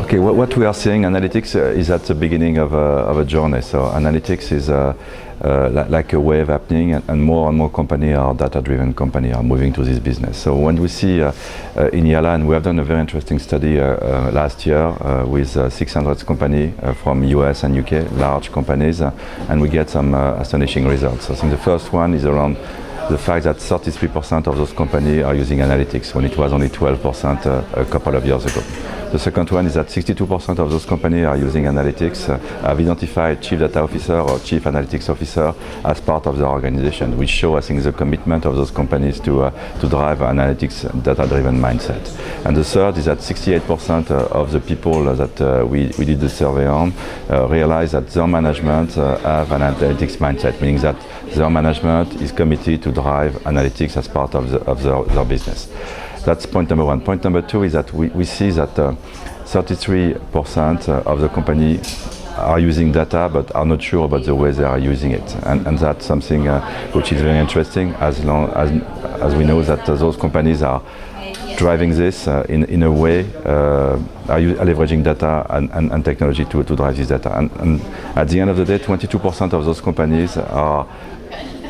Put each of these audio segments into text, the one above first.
Okay, what we are seeing, analytics is at the beginning of a journey. So analytics is like a wave happening, and more companies are data-driven companies are moving to this business. So when we see in EALA, and we have done a very interesting study last year with 600 companies from US and UK, large companies, and we get some astonishing results. So I think the first one is around the fact that 33% of those companies are using analytics when it was only 12% a couple of years ago. The second one is that 62% of those companies are using analytics, have identified chief data officer or chief analytics officer as part of their organization, which shows, I think, the commitment of those companies to drive analytics data-driven mindset. And the third is that 68% of the people that we did the survey on realize that their management have an analytics mindset, meaning that their management is committed to drive analytics as part of their business. That's point number one. Point number two is that we see that 33% of the company are using data but are not sure about the way they are using it. And that's something which is very interesting as long as we know that those companies are driving this in a way, are leveraging data and technology to drive this data. And at the end of the day, 22% of those companies are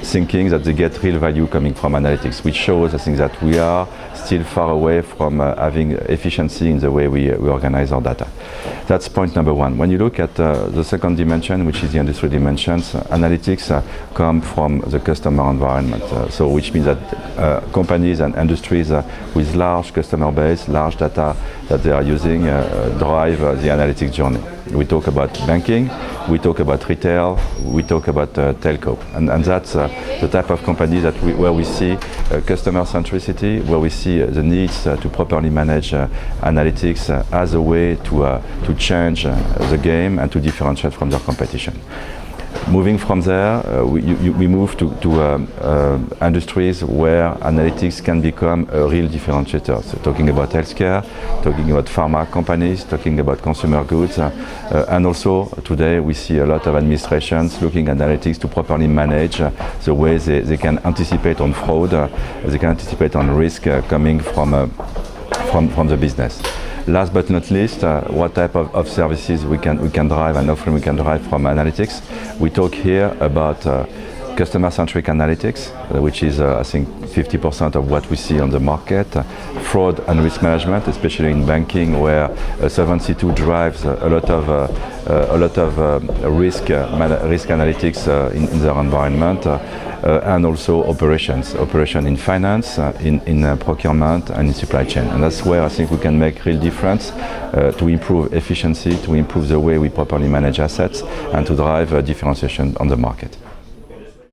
thinking that they get real value coming from analytics, which shows, I think, that we are still far away from having efficiency in the way we organize our data. That's point number one. When you look at the second dimension, which is the industry dimensions, analytics come from the customer environment. So which means that companies and industries with large customer base, large data that they are using drive the analytics journey. We talk about banking, we talk about retail, we talk about telco, and that's the type of company that where we see customer centricity, where we see the needs to properly manage analytics as a way to change the game and to differentiate from their competition. Moving from there, we move to industries where analytics can become a real differentiator. So talking about healthcare, talking about pharma companies, talking about consumer goods, and also today we see a lot of administrations looking at analytics to properly manage the way they can anticipate on fraud, they can anticipate on risk coming from the business. Last but not least, what type of services we can drive and offering we can drive from analytics. We talk here about customer-centric analytics, which is, I think, 50% of what we see on the market. Fraud and risk management, especially in banking, where Solvency II drives a lot of risk analytics in their environment. And also operation in finance, in procurement, and in supply chain. And that's where I think we can make real difference to improve efficiency, to improve the way we properly manage assets, and to drive differentiation on the market.